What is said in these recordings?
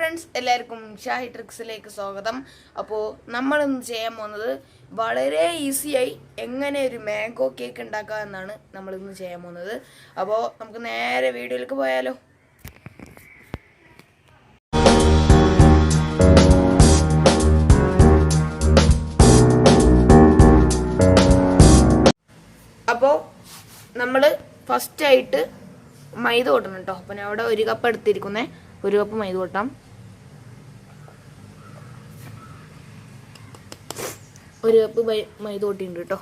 Friends, എല്ലാവർക്കും ഷാഹി ട്രിക്സിലേക്ക് സ്വാഗതം. അപ്പോൾ നമ്മളിന്ന് ചെയ്യാൻ പോകുന്നത് വളരെ ഈസിയായി എങ്ങനെ ഒരു മാംഗോ കേക്ക് ഉണ്ടാക്കുക എന്നാണ് നമ്മളിന്ന് ചെയ്യാൻ പോകുന്നത്. അപ്പോൾ നമുക്ക് നേരെ വീഡിയോയിലേക്ക് പോയാലോ. അപ്പോൾ നമ്മൾ ഫസ്റ്റായിട്ട് മൈദ കൊട്ടണം കേട്ടോ. അപ്പം ഞാൻ അവിടെ 1 കപ്പ് എടുത്തിരിക്കുന്നേ. 1 കപ്പ് മൈദ കൊട്ടാം. 1 കപ്പ് മൈദ കൊട്ടിട്ടുണ്ട് കേട്ടോ.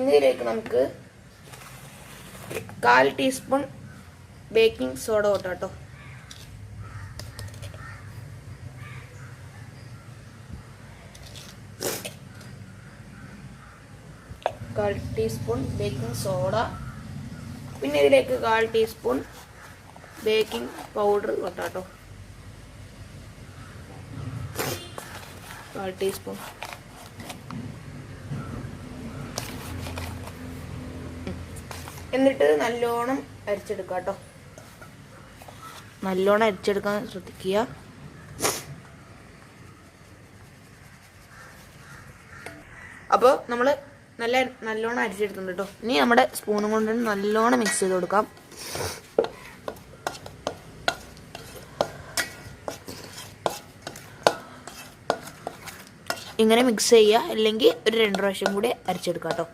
ഇതിലേക്ക് നമുക്ക് 1/4 ടീസ്പൂൺ ബേക്കിംഗ് സോഡ കൊട്ടാം കേട്ടോ. കാൽ ടീസ്പൂൺ ബേക്കിംഗ് സോഡ, പിന്നെ ഇതിലേക്ക് 1/4 ടീസ്പൂൺ ബേക്കിംഗ് പൗഡർ കൊട്ടാട്ടോ. 1/4 ടീസ്പൂൺ. എന്നിട്ട് നല്ലോണം അരിച്ചെടുക്കുക കേട്ടോ. നല്ലോണം അരിച്ചെടുക്കാൻ ശ്രദ്ധിക്കുക. അപ്പോൾ നമ്മൾ നല്ലോണം അരിച്ചെടുത്തിട്ടുണ്ട് കേട്ടോ. ഇനി നമ്മുടെ സ്പൂണും കൊണ്ട് നല്ലോണം മിക്സ് ചെയ്ത് കൊടുക്കാം. ഇങ്ങനെ മിക്സ് ചെയ്യുക, അല്ലെങ്കിൽ ഒരു 2 പ്രാവശ്യം കൂടി അരിച്ചെടുക്കാം കേട്ടോ.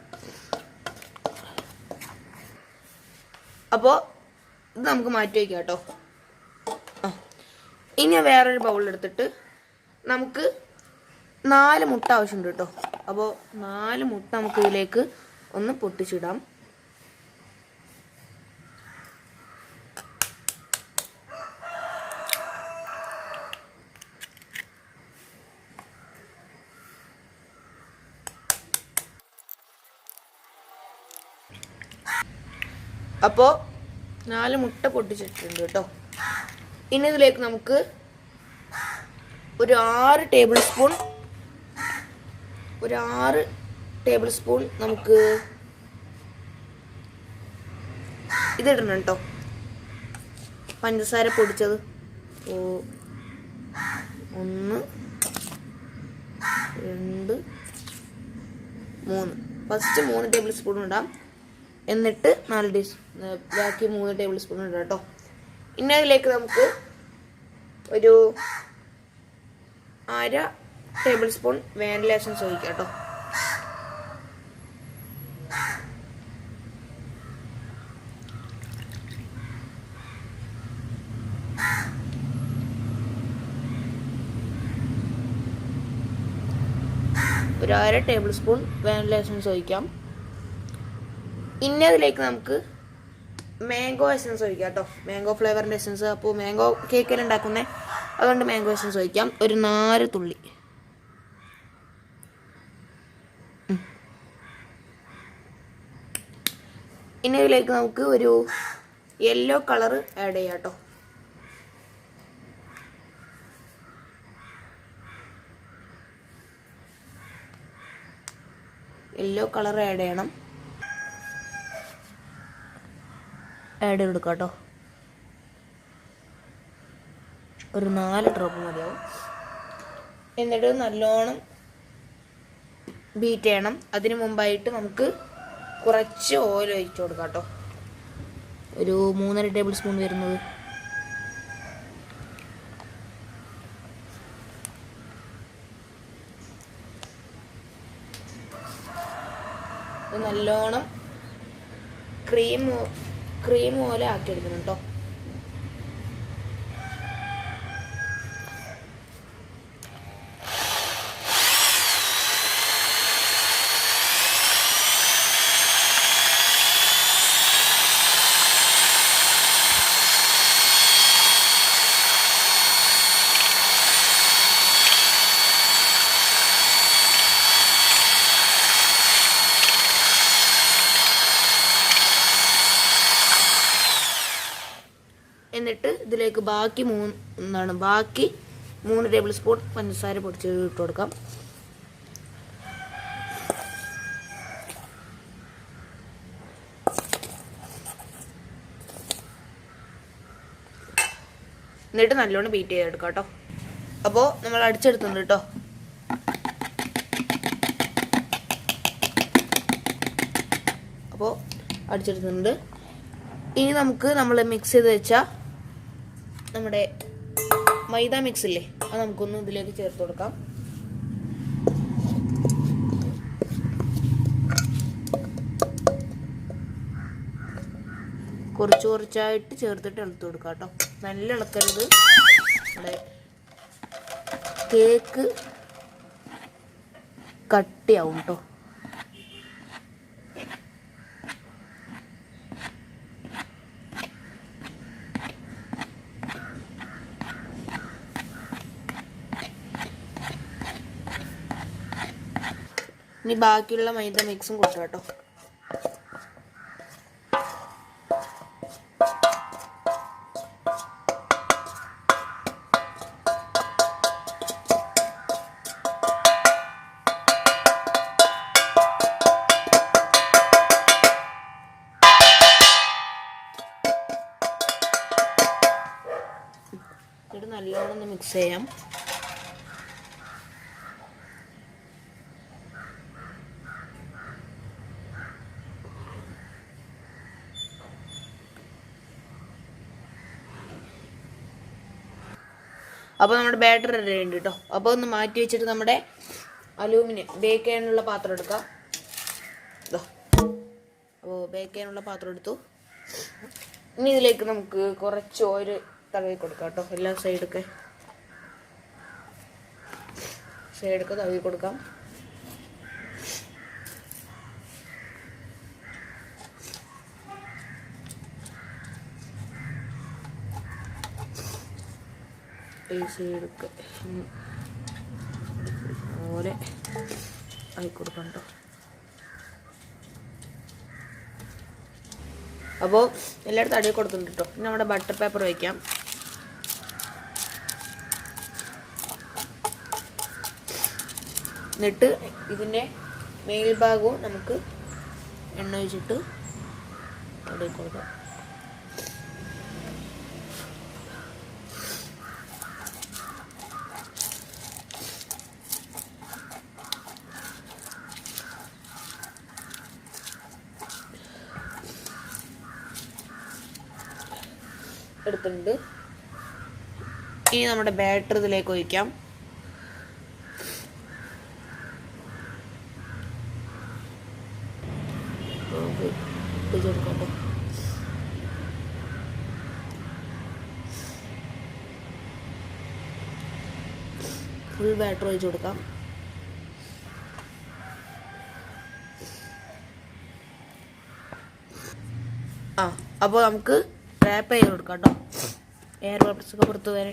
അപ്പോൾ ഇത് നമുക്ക് മാറ്റി വയ്ക്കാം കേട്ടോ. ഇനി വേറൊരു ബൗൾ എടുത്തിട്ട് നമുക്ക് 4 മുട്ട ആവശ്യമുണ്ട് കേട്ടോ. അപ്പോൾ 4 മുട്ട നമുക്ക് ഇതിലേക്ക് ഒന്ന് പൊട്ടിച്ചിടാം. അപ്പോൾ 4 മുട്ട പൊട്ടിച്ചിട്ടുണ്ട് കേട്ടോ. ഇനി ഇതിലേക്ക് നമുക്ക് ഒരു 6 ടേബിൾ സ്പൂൺ നമുക്ക് ഇതിടണം കേട്ടോ. പഞ്ചസാര പൊടിച്ചത് 1 2 3. ഫസ്റ്റ് 3 ടേബിൾ സ്പൂൺ ഇടാം. എന്നിട്ട് ബാക്കി 3 ടേബിൾ സ്പൂൺ ഇടാം കേട്ടോ. ഇനി അതിലേക്ക് നമുക്ക് ഒരു 1/2 ടേബിൾ സ്പൂൺ വാനില എസൻസ് ഒഴിക്കാം കേട്ടോ. ഒരു 1/2 ടേബിൾ സ്പൂൺ വാനില എസൻസ് ഒഴിക്കാം. ഇനി അതിലേക്ക് നമുക്ക് മാംഗോ എസൻസ് ഒഴിക്കാം കേട്ടോ. മാംഗോ ഫ്ലേവറിൻ്റെ എസൻസ്. അപ്പോൾ മാംഗോ കേക്കെല്ലാം ഉണ്ടാക്കുന്നത്, അതുകൊണ്ട് മാംഗോ എസൻസ് ഒഴിക്കാം. ഒരു 4 തുള്ളി. ഇനി ഇതിലേക്ക് നമുക്ക് ഒരു യെല്ലോ കളർ ആഡ് ചെയ്യാം കേട്ടോ. യെല്ലോ കളർ ആഡ് ചെയ്യണം. ആഡ് ചെയ്ത് കൊടുക്കാം കേട്ടോ. ഒരു 4 ഡ്രോപ്പ് മതിയാവും. എന്നിട്ട് നല്ലോണം ബീറ്റ് ചെയ്യണം. അതിന് മുമ്പായിട്ട് നമുക്ക് കുറച്ച് ഓയിൽ ഒഴിച്ചു കൊടുക്കാം കേട്ടോ. ഒരു 3.5 ടേബിൾ സ്പൂൺ വരുന്നത്. നല്ലോണം ക്രീം പോലെ ആക്കിയെടുക്കണം കേട്ടോ. എന്നിട്ട് ഇതിലേക്ക് ബാക്കി 3 ടേബിൾ സ്പൂൺ പഞ്ചസാര പൊടിച്ചത് ഇട്ട് കൊടുക്കാം. എന്നിട്ട് നല്ലോണം ബീറ്റ് ചെയ്തെടുക്കാം കേട്ടോ. അപ്പോൾ നമ്മൾ അടിച്ചെടുത്തുണ്ട് കേട്ടോ. അപ്പോൾ അടിച്ചെടുത്തിട്ടുണ്ട്. ഇനി നമുക്ക് നമ്മൾ മിക്സ് ചെയ്ത് വെച്ചാൽ നമ്മുടെ മൈദ മിക്സ് ഇല്ലേ, അത് നമുക്കൊന്ന് ഇതിലേക്ക് ചേർത്ത് കൊടുക്കാം. കുറച്ച് കുറച്ചായിട്ട് ചേർത്തിട്ട് ഇളക്കി കൊടുക്കാം കേട്ടോ. നല്ല ഇളക്കരുത്, നമ്മുടെ കേക്ക് കട്ടിയാവും കേട്ടോ. ഇനി ബാക്കിയുള്ള മൈദ മിക്സും കൊടുക്കാം കേട്ടോ. ഇത് നല്ലോണം ഒന്ന് മിക്സ് ചെയ്യാം. അപ്പോൾ നമ്മുടെ ബാറ്റർ റെഡി ഉണ്ട് കേട്ടോ. അപ്പോൾ ഒന്ന് മാറ്റി വെച്ചിട്ട് നമ്മുടെ അലൂമിനിയം ബേക്ക് ചെയ്യാനുള്ള പാത്രം എടുക്കാം. അപ്പോൾ ബേക്ക് ചെയ്യാനുള്ള പാത്രം എടുത്തു. ഇനി ഇതിലേക്ക് നമുക്ക് കുറച്ച് ഓയിൽ തടവി കൊടുക്കാം കേട്ടോ. എല്ലാ സൈഡൊക്കെ തടവി കൊടുക്കാം. ഈ സൈഡൊക്കെ അതുപോലെ ആയി കൊടുക്കാം കേട്ടോ. അപ്പോൾ എല്ലായിടത്തും അടിയിൽ കൊടുക്കുന്നുണ്ട് കേട്ടോ. ഇനി നമ്മുടെ ബട്ടർ പേപ്പർ വയ്ക്കാം. എന്നിട്ട് ഇതിൻ്റെ മേൽഭാഗവും നമുക്ക് എണ്ണ ഒഴിച്ചിട്ട് അടിയിൽ കൊടുക്കാം. എടുത്തിട്ടുണ്ട്. ഇനി നമ്മുടെ ബാറ്റർ ഇതിലേക്ക് ഒഴിക്കാം. ഫുൾ ബാറ്റർ ഒഴിച്ചു കൊടുക്കാം. അപ്പോൾ നമുക്ക് റാപ്പ് ചെയ്ത് കൊടുക്കാം കേട്ടോ. എയർ ബബിൾസ് ഒക്കെ പുറത്ത് വരെ.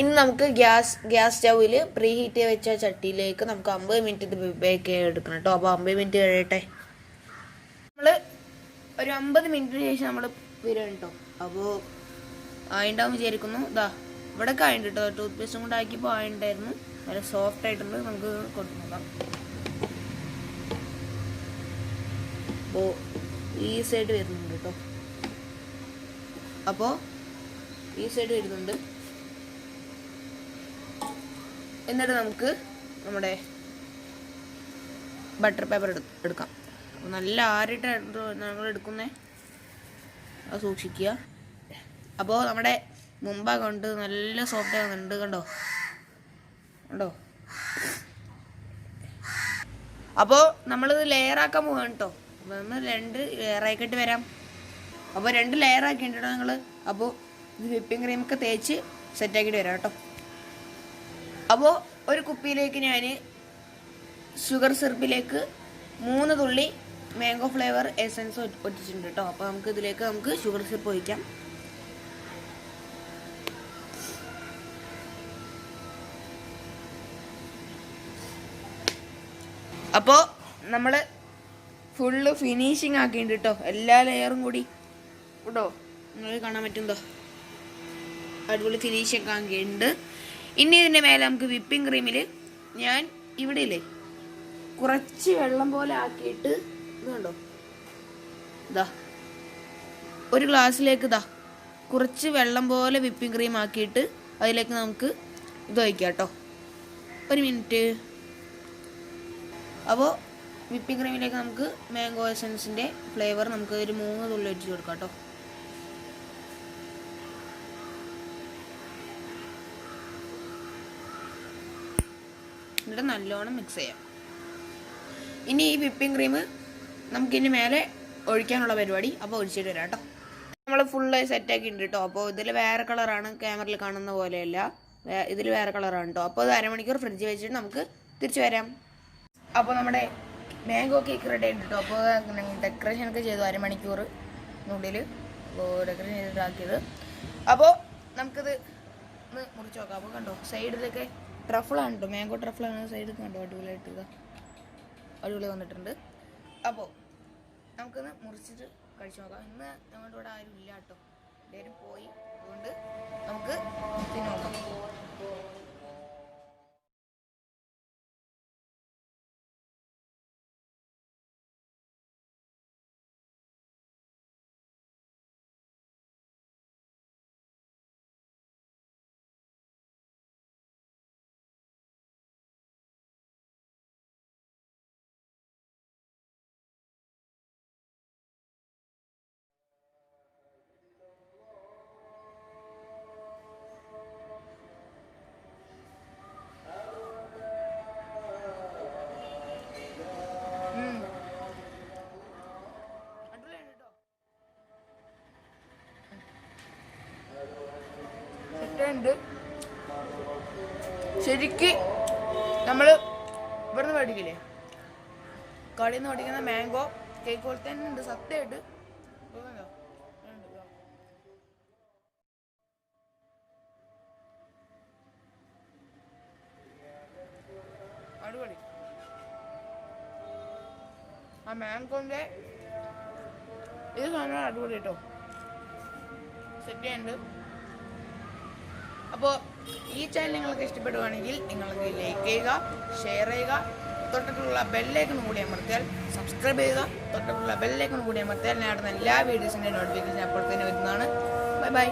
ഇനി നമുക്ക് ഗ്യാസ് സ്റ്റൗവിൽ പ്രീ ഹീറ്റ് ചെയ്ത് വെച്ച ചട്ടിയിലേക്ക് നമുക്ക് 50 മിനിറ്റ് ഇത് ബേക്ക് ചെയ്ത് എടുക്കണം കേട്ടോ. അപ്പോൾ 50 മിനിറ്റ് കഴിയട്ടെ. നമ്മൾ ഒരു 50 മിനിറ്റിന് ശേഷം നമ്മൾ വരും കേട്ടോ. അപ്പോൾ ആയിണ്ടാവും വിചാരിക്കുന്നു. ഇവിടെയൊക്കെ ആയിട്ടുണ്ട് കേട്ടോ. ടൂത്ത് പേസ്റ്റും കൊണ്ട് ആക്കിയപ്പോൾ ആയിട്ടുണ്ടായിരുന്നു. നല്ല സോഫ്റ്റ് ആയിട്ടുണ്ട്. നമുക്ക് കൊടുത്തു നോക്കാം. അപ്പോൾ ഈ സൈഡ് വരുന്നുണ്ട് കേട്ടോ. അപ്പോൾ ഈ സൈഡ് വരുന്നുണ്ട്. എന്നിട്ട് നമുക്ക് നമ്മുടെ ബട്ടർ പേപ്പർ എടുക്കാം. നല്ല ആറിയിട്ടാണ് ഞങ്ങൾ എടുക്കുന്നത്, അത് സൂക്ഷിക്കുക. അപ്പോൾ നമ്മുടെ മുമ്പാകെ കൊണ്ട് നല്ല സോഫ്റ്റ് ആകുന്നുണ്ട്. കണ്ടോ. അപ്പോൾ നമ്മളിത് ലെയറാക്കാൻ പോവാണ് കേട്ടോ. അപ്പോൾ നമ്മൾ 2 ലെയറാക്കിയിട്ട് വരാം. അപ്പോൾ 2 ലെയറാക്കിയിട്ടോ ഞങ്ങൾ. അപ്പോൾ ഇത് വിപ്പിംഗ് ക്രീമൊക്കെ തേച്ച് സെറ്റാക്കിയിട്ട് വരാം കേട്ടോ. അപ്പോൾ ഒരു കുപ്പിയിലേക്ക് ഞാൻ ഷുഗർ സിറപ്പിലേക്ക് 3 തുള്ളി മാംഗോ ഫ്ലേവർ എസൻസ് ഒറ്റിച്ചിട്ടുണ്ട് കേട്ടോ. അപ്പോൾ നമുക്ക് ഷുഗർ സിറപ്പ് ഒഴിക്കാം. അപ്പോൾ നമ്മൾ ഫുള്ള് ഫിനിഷിങ് ആക്കിയിട്ടുണ്ട് കേട്ടോ. എല്ലാ ലെയറും കൂടി കേട്ടോ. നിങ്ങൾക്ക് കാണാൻ പറ്റുന്നതോ അടിപൊളി ഫിനിഷിങ് ആക്കിയിട്ടുണ്ട്. ഇനി ഇതിൻ്റെ മേലെ നമുക്ക് വിപ്പിംഗ് ക്രീമിൽ ഞാൻ ഇവിടെ ഇല്ലേ കുറച്ച് വെള്ളം പോലെ ആക്കിയിട്ട് ഇത് കണ്ടോ, ഇതാ ഒരു ഗ്ലാസ്സിലേക്ക് ഇതാ കുറച്ച് വെള്ളം പോലെ വിപ്പിംഗ് ക്രീം ആക്കിയിട്ട് അതിലേക്ക് നമുക്ക് ഇത് ഒഴിക്കാം കേട്ടോ. ഒരു മിനിറ്റ്. അപ്പോൾ വിപ്പിംഗ് ക്രീമിലേക്ക് നമുക്ക് മാംഗോ എസൻസിൻ്റെ ഫ്ലേവർ നമുക്ക് ഒരു 3 തുള്ളി ഒഴിച്ച് കൊടുക്കാം കേട്ടോ. എന്നിട്ട് നല്ലോണം മിക്സ് ചെയ്യാം. ഇനി ഈ വിപ്പിംഗ് ക്രീം നമുക്കിനി മേലെ ഒഴിക്കാനുള്ള പരിപാടി അപ്പോൾ ഒഴിച്ചിട്ട് വരാം കേട്ടോ. നമ്മൾ ഫുള്ളായി സെറ്റാക്കിയിട്ടുണ്ട് കേട്ടോ. അപ്പോൾ ഇതിൽ വേറെ കളറാണ്, ക്യാമറയിൽ കാണുന്ന പോലെയല്ല, ഇതിൽ വേറെ കളറാണ് കേട്ടോ. അപ്പോൾ അത് അരമണിക്കൂർ ഫ്രിഡ്ജ് വെച്ചിട്ട് നമുക്ക് തിരിച്ചു വരാം. അപ്പോൾ നമ്മുടെ മാംഗോ കേക്ക് റെഡി ആയിട്ട് കേട്ടോ. അപ്പോൾ ഡെക്കറേഷൻ ഒക്കെ ചെയ്തു അരമണിക്കൂറിനുള്ളിൽ. അപ്പോൾ ഡെക്കറേഷൻ ചെയ്തിട്ടാക്കിയത്. അപ്പോൾ നമുക്കിത് ഒന്ന് മുറിച്ച് നോക്കാം. അപ്പോൾ കണ്ടോ സൈഡിലൊക്കെ ട്രഫിളാണ് കേട്ടോ, മാംഗോ ട്രഫിളാണ് സൈഡിൽ കണ്ടോ, അടിപൊളിയായിട്ട് അടിപൊളി വന്നിട്ടുണ്ട്. അപ്പോൾ നമുക്കൊന്ന് മുറിച്ചിട്ട് കഴിച്ചു നോക്കാം. ഇന്ന് ഞങ്ങളുടെ ഇവിടെ ആരും ഇല്ല കേട്ടോ, എല്ലാവരും പോയി. അതുകൊണ്ട് നമുക്ക് തിന്നു നോക്കാം. ഉണ്ട് ശരിക്ക് നമ്മൾ ഇവിടുന്ന് മേടിക്കില്ലേ, കടയിൽ നിന്ന് മേടിക്കുന്ന മാംഗോ കേക്ക് പോലെ തന്നെ ഉണ്ട് സത്യമായിട്ട്. അടിപൊളി. ആ മാംഗോന്റെ ഇത് സാധനം അടിപൊളി കേട്ടോ, സെറ്റ് ചെയ്യുന്നുണ്ട്. അപ്പോൾ ഈ ചാനൽ നിങ്ങൾക്ക് ഇഷ്ടപ്പെടുകയാണെങ്കിൽ നിങ്ങൾക്ക് ലൈക്ക് ചെയ്യുക, ഷെയർ ചെയ്യുക, തൊട്ടിട്ടുള്ള ബെല്ലൈക്കൺ കൂടി അമർത്തിയാൽ സബ്സ്ക്രൈബ് ചെയ്യുക. തൊട്ടിട്ടുള്ള ബെല്ലൈക്കൺ കൂടി അമർത്തിയാൽ ഞാൻ ഇടുന്ന എല്ലാ വീഡിയോസിൻ്റെ നോട്ടിഫിക്കേഷൻ അപ്പോൾ തന്നെ വരുന്നതാണ്. Bye bye.